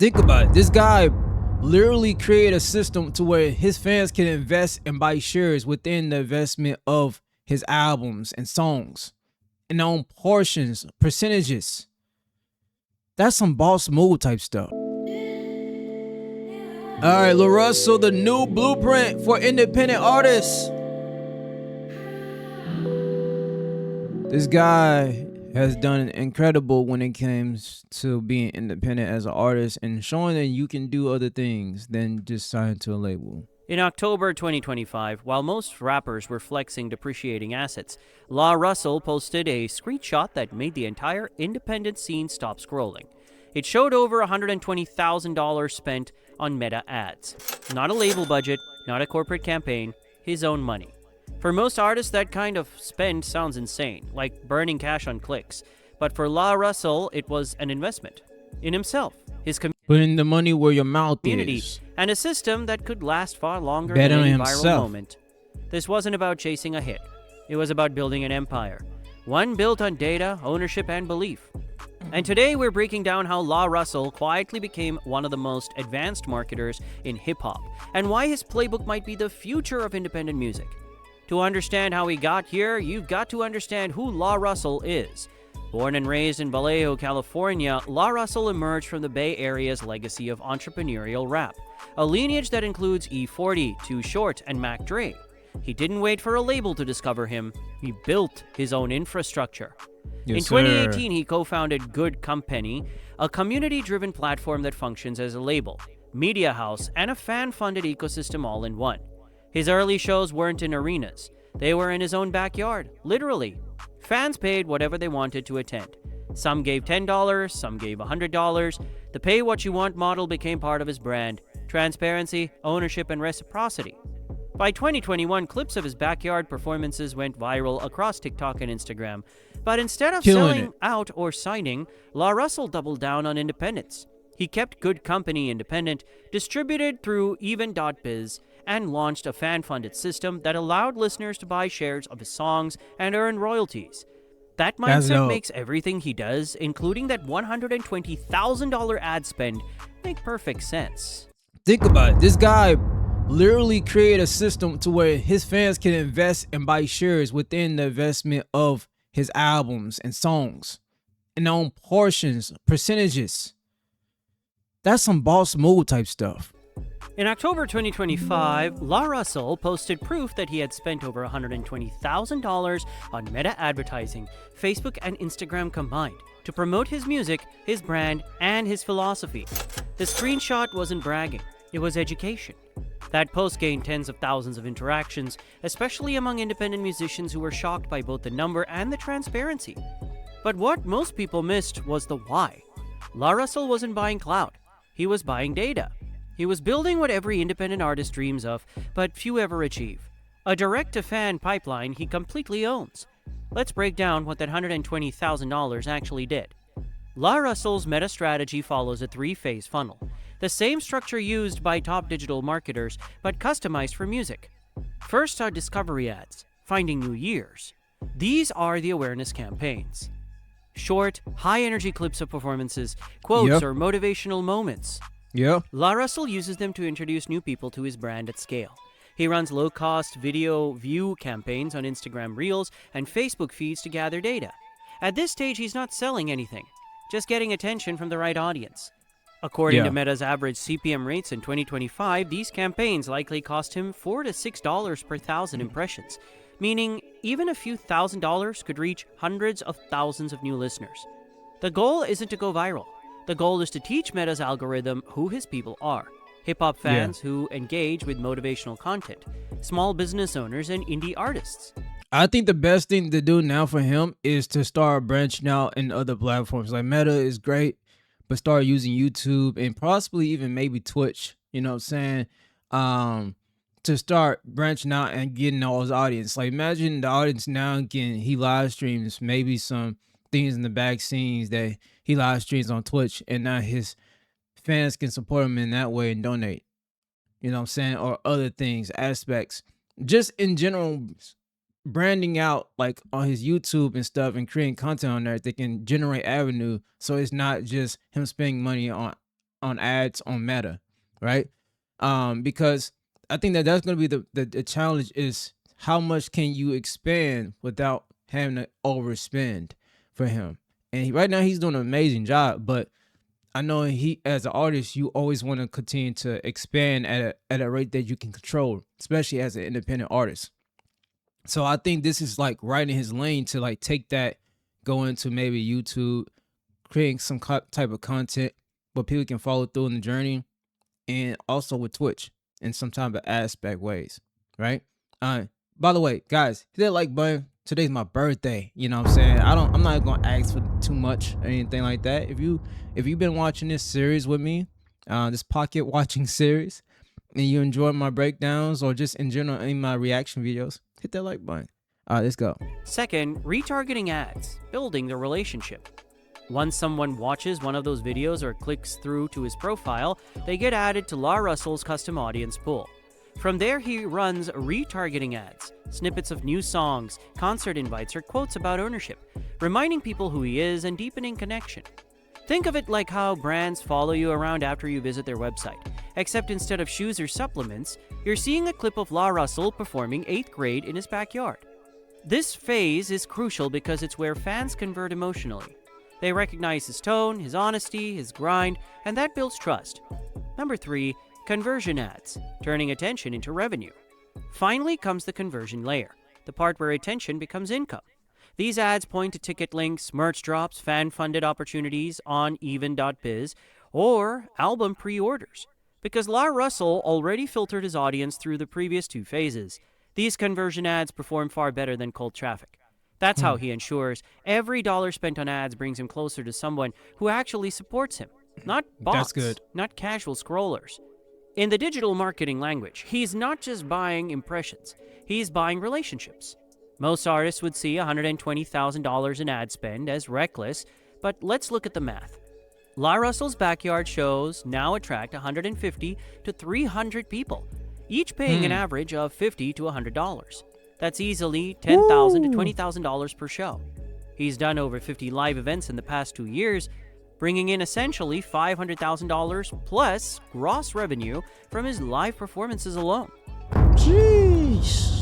Think about it. This guy literally created a system to where his fans can invest and buy shares within the investment of his albums and songs and own portions, percentages. That's some boss move type stuff. All right, LaRussell, the new blueprint for independent artists. This guy has done incredible when it comes to being independent as an artist and showing that you can do other things than just sign to a label. In October 2025, while most rappers were flexing depreciating assets, LaRussell posted a screenshot that made the entire independent scene stop scrolling. It showed over $120,000 spent on Meta ads. Not a label budget, not a corporate campaign, his own money. For most artists, that kind of spend sounds insane, like burning cash on clicks. But for LaRussell, it was an investment in himself, his Putting the money where your mouth community, is. and a system that could last far longer Bet than on any himself. viral moment. This wasn't about chasing a hit. It was about building an empire. One built on data, ownership, and belief. And today we're breaking down how LaRussell quietly became one of the most advanced marketers in hip-hop, and why his playbook might be the future of independent music. To understand how he got here, you've got to understand who LaRussell is. Born and raised in Vallejo, California, LaRussell emerged from the Bay Area's legacy of entrepreneurial rap, a lineage that includes E40, Too Short, and Mac Dre. He didn't wait for a label to discover him, he built his own infrastructure. Yes, In 2018, he co-founded Good Company, a community-driven platform that functions as a label, media house, and a fan-funded ecosystem all in one. His early shows weren't in arenas. They were in his own backyard, literally. Fans paid whatever they wanted to attend. Some gave $10, some gave $100. The pay-what-you-want model became part of his brand. Transparency, ownership, and reciprocity. By 2021, clips of his backyard performances went viral across TikTok and Instagram. But instead of selling out or signing, LaRussell doubled down on independence. He kept Good Company independent, distributed through Even.biz, and launched a fan-funded system that allowed listeners to buy shares of his songs and earn royalties. That mindset makes everything he does, including that $120,000 ad spend, make perfect sense. Think about it. This guy literally created a system to where his fans can invest and buy shares within the investment of his albums and songs and own portions, percentages. That's some boss move type stuff. In October 2025, LaRussell posted proof that he had spent over $120,000 on Meta advertising, Facebook and Instagram combined, to promote his music, his brand, and his philosophy. The screenshot wasn't bragging, it was education. That post gained tens of thousands of interactions, especially among independent musicians who were shocked by both the number and the transparency. But what most people missed was the why. LaRussell wasn't buying clout, he was buying data. He was building what every independent artist dreams of, but few ever achieve. A direct-to-fan pipeline he completely owns. Let's break down what that $120,000 actually did. LaRussell's meta strategy follows a three-phase funnel, the same structure used by top digital marketers, but customized for music. First are discovery ads, finding new ears. These are the awareness campaigns. Short, high-energy clips of performances, quotes, or motivational moments. LaRussell uses them to introduce new people to his brand at scale. He runs low-cost video view campaigns on Instagram Reels and Facebook feeds to gather data. At this stage, he's not selling anything, just getting attention from the right audience. According to Meta's average CPM rates in 2025, these campaigns likely cost him $4 to $6 per thousand impressions, meaning even a few $1,000s could reach hundreds of thousands of new listeners. The goal isn't to go viral. The goal is to teach Meta's algorithm who his people are. Hip-hop fans who engage with motivational content, small business owners, and indie artists. I think the best thing to do now for him is to start branching out in other platforms. Like Meta is great, but start using YouTube and possibly even maybe Twitch, you know what I'm saying? To start branching out and getting all his audience. Like imagine the audience now he live streams maybe some things in the back scenes that he live streams on Twitch, and now his fans can support him in that way and donate. You know what I'm saying? Or other things, aspects. Just in general, branding out like on his YouTube and stuff and creating content on there that can generate avenue, so it's not just him spending money on on ads on Meta, right? Because I think that that's going to be the challenge is how much can you expand without having to overspend for him. And right now he's doing an amazing job, but I know he as an artist, you always want to continue to expand at a rate that you can control, especially as an independent artist. So I think this is like right in his lane to like take that, go into maybe YouTube, creating some type of content where people can follow through in the journey, and also with Twitch in some type of aspect ways, right? By the way, guys, hit that like button. Today's my birthday. You know what I'm saying? I'm not gonna ask for too much or anything like that. If you've been watching this series with me, this pocket watching series, and you enjoy my breakdowns or just in general any of my reaction videos, hit that like button. All right, let's go. Second, retargeting ads, building the relationship. Once someone watches one of those videos or clicks through to his profile, they get added to LaRussell's custom audience pool. From there, he runs retargeting ads, snippets of new songs, concert invites, or quotes about ownership, reminding people who he is and deepening connection. Think of it like how brands follow you around after you visit their website, except instead of shoes or supplements, you're seeing a clip of LaRussell performing 8th grade in his backyard. This phase is crucial because it's where fans convert emotionally. They recognize his tone, his honesty, his grind, and that builds trust. Number 3, conversion ads, turning attention into revenue. Finally comes the conversion layer, the part where attention becomes income. These ads point to ticket links, merch drops, fan-funded opportunities on even.biz, or album pre-orders. Because LaRussell already filtered his audience through the previous 2 phases, these conversion ads perform far better than cold traffic. That's how he ensures every dollar spent on ads brings him closer to someone who actually supports him, not bots, That's good. not casual scrollers. In the digital marketing language, he's not just buying impressions, he's buying relationships. Most artists would see $120,000 in ad spend as reckless, but let's look at the math. LaRussell's backyard shows now attract 150 to 300 people, each paying an average of $50 to $100. That's easily $10,000 to $20,000 per show. He's done over 50 live events in the past 2 years, bringing in essentially $500,000 plus gross revenue from his live performances alone. Jeez.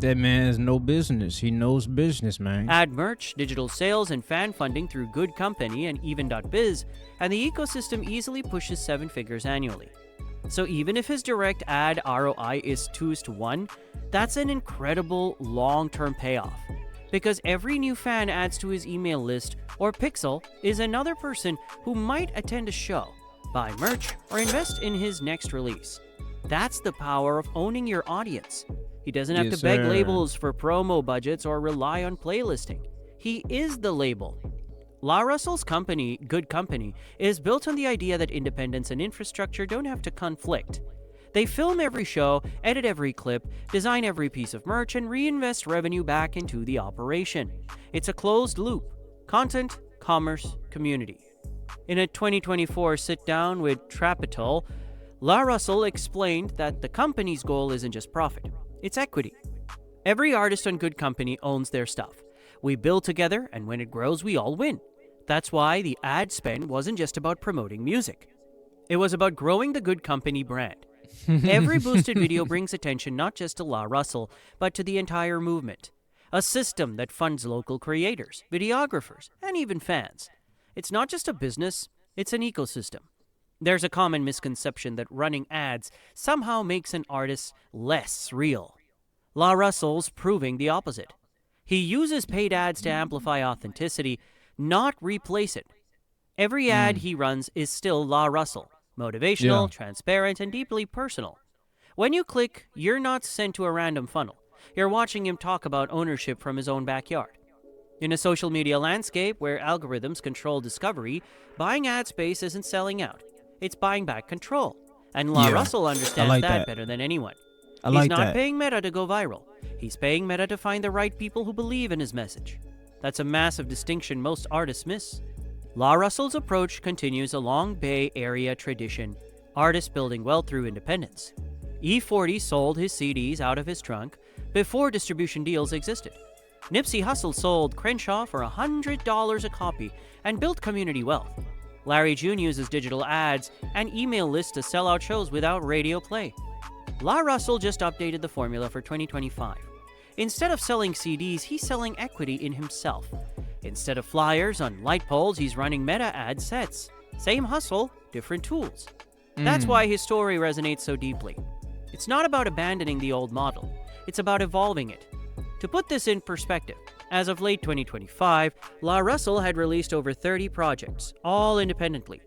That man has no business. He knows business, man. Add merch, digital sales, and fan funding through Good Company and even.biz, and the ecosystem easily pushes 7 figures annually. So even if his direct ad ROI is 2:1, that's an incredible long-term payoff. Because every new fan adds to his email list or pixel is another person who might attend a show, buy merch, or invest in his next release. That's the power of owning your audience. He doesn't have to beg labels for promo budgets or rely on playlisting. He is the label. LaRussell's company, Good Company, is built on the idea that independence and infrastructure don't have to conflict. They film every show, edit every clip, design every piece of merch, and reinvest revenue back into the operation. It's a closed loop. Content, commerce, community. In a 2024 sit-down with Trapital, LaRussell explained that the company's goal isn't just profit, it's equity. Every artist on Good Company owns their stuff. We build together, and when it grows, we all win. That's why the ad spend wasn't just about promoting music. It was about growing the Good Company brand. Every boosted video brings attention not just to LaRussell, but to the entire movement. A system that funds local creators, videographers, and even fans. It's not just a business, it's an ecosystem. There's a common misconception that running ads somehow makes an artist less real. LaRussell's proving the opposite. He uses paid ads to amplify authenticity, not replace it. Every ad he runs is still LaRussell, motivational, transparent, and deeply personal. When you click, you're not sent to a random funnel. You're watching him talk about ownership from his own backyard. In a social media landscape where algorithms control discovery, buying ad space isn't selling out. It's buying back control. And LaRussell understands that better than anyone. He's not paying Meta to go viral. He's paying Meta to find the right people who believe in his message. That's a massive distinction most artists miss. LaRussell's approach continues a long Bay Area tradition, artists building wealth through independence. E40 sold his CDs out of his trunk before distribution deals existed. Nipsey Hussle sold Crenshaw for $100 a copy and built community wealth. Larry June uses digital ads and email lists to sell out shows without radio play. LaRussell just updated the formula for 2025. Instead of selling CDs, he's selling equity in himself. Instead of flyers on light poles, he's running meta ad sets. Same hustle, different tools. That's why his story resonates so deeply. It's not about abandoning the old model, it's about evolving it. To put this in perspective, as of late 2025, LaRussell had released over 30 projects, all independently.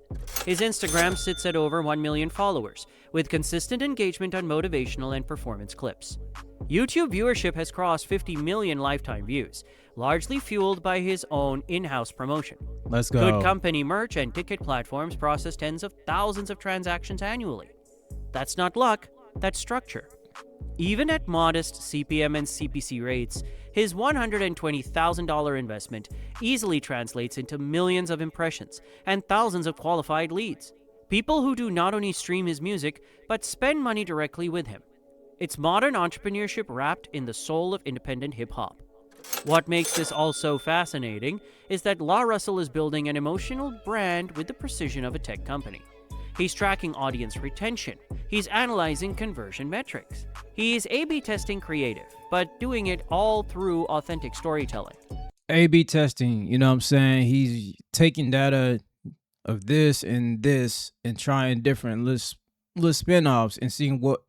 His Instagram sits at over 1 million followers, with consistent engagement on motivational and performance clips. YouTube viewership has crossed 50 million lifetime views, largely fueled by his own in-house promotion. Let's go. Good company merch and ticket platforms process tens of thousands of transactions annually. That's not luck, that's structure. Even at modest CPM and CPC rates, his $120,000 investment easily translates into millions of impressions and thousands of qualified leads. People who do not only stream his music, but spend money directly with him. It's modern entrepreneurship wrapped in the soul of independent hip-hop. What makes this all so fascinating is that LaRussell is building an emotional brand with the precision of a tech company. He's tracking audience retention. He's analyzing conversion metrics. He's A/B testing creative, but doing it all through authentic storytelling. A/B testing, you know what I'm saying? He's taking data of this and trying different little spin-offs and seeing what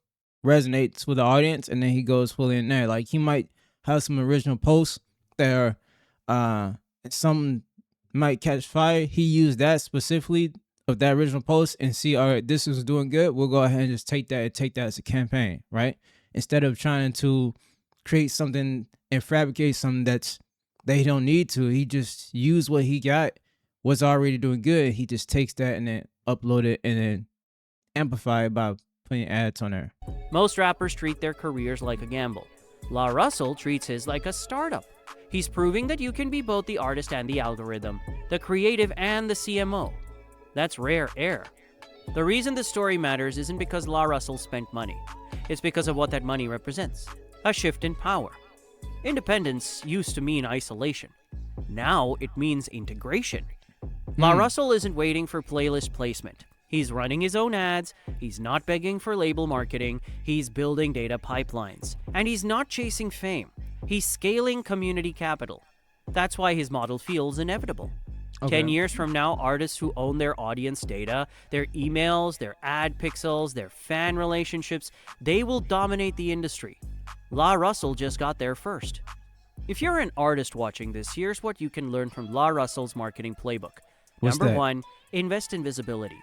resonates with the audience, and then he goes fully in there. Like, he might have some original posts that are some might catch fire. He used that specifically of that original post and see, all right, this is doing good. We'll go ahead and just take that as a campaign, right? Instead of trying to create something and fabricate something that he don't need to. He just used what he got, was already doing good. He just takes that and then upload it and then amplify it by putting ads on there. Most rappers treat their careers like a gamble. LaRussell treats his like a startup. He's proving that you can be both the artist and the algorithm, the creative and the CMO. That's rare air. The reason this story matters isn't because LaRussell spent money. It's because of what that money represents. A shift in power. Independence used to mean isolation. Now it means integration. LaRussell isn't waiting for playlist placement. He's running his own ads, he's not begging for label marketing, he's building data pipelines. And he's not chasing fame. He's scaling community capital. That's why his model feels inevitable. Okay. 10 years from now, artists who own their audience data, their emails, their ad pixels, their fan relationships, they will dominate the industry. LaRussell just got there first. If you're an artist watching this, here's what you can learn from LaRussell's marketing playbook. What's Number that? 1, invest in visibility.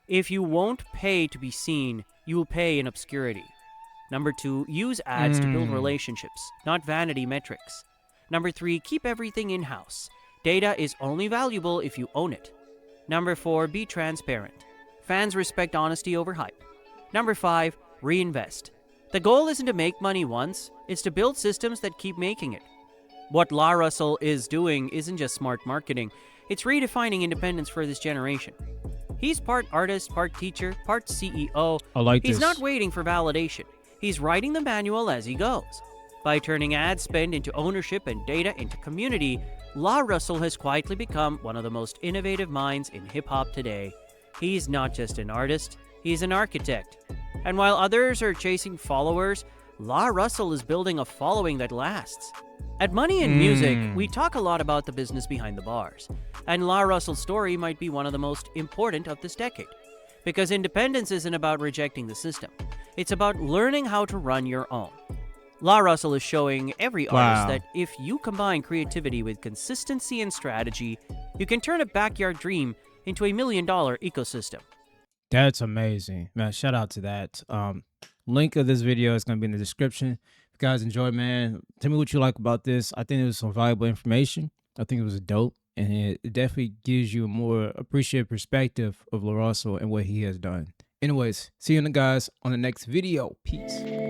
If you won't pay to be seen, you will pay in obscurity. Number 2, use ads to build relationships, not vanity metrics. Number 3, keep everything in-house. Data is only valuable if you own it. Number 4, be transparent. Fans respect honesty over hype. Number 5, reinvest. The goal isn't to make money once, it's to build systems that keep making it. What LaRussell is doing isn't just smart marketing, it's redefining independence for this generation. He's part artist, part teacher, part CEO. I like He's this. not waiting for validation. He's writing the manual as he goes. By turning ad spend into ownership and data into community, LaRussell has quietly become one of the most innovative minds in hip-hop today. He's not just an artist, he's an architect. And while others are chasing followers, LaRussell is building a following that lasts. At Money and Music, we talk a lot about the business behind the bars. And LaRussell's story might be one of the most important of this decade. Because independence isn't about rejecting the system. It's about learning how to run your own. LaRussell is showing every artist that if you combine creativity with consistency and strategy, you can turn a backyard dream into a $1 million ecosystem. That's amazing, man. Shout out to that. Link of this video is going to be in the description. If you guys enjoyed, man, tell me what you like about this. I think it was some valuable information. I think it was dope, and it definitely gives you a more appreciative perspective of LaRussell and what he has done. Anyways, see you guys on the next video. Peace.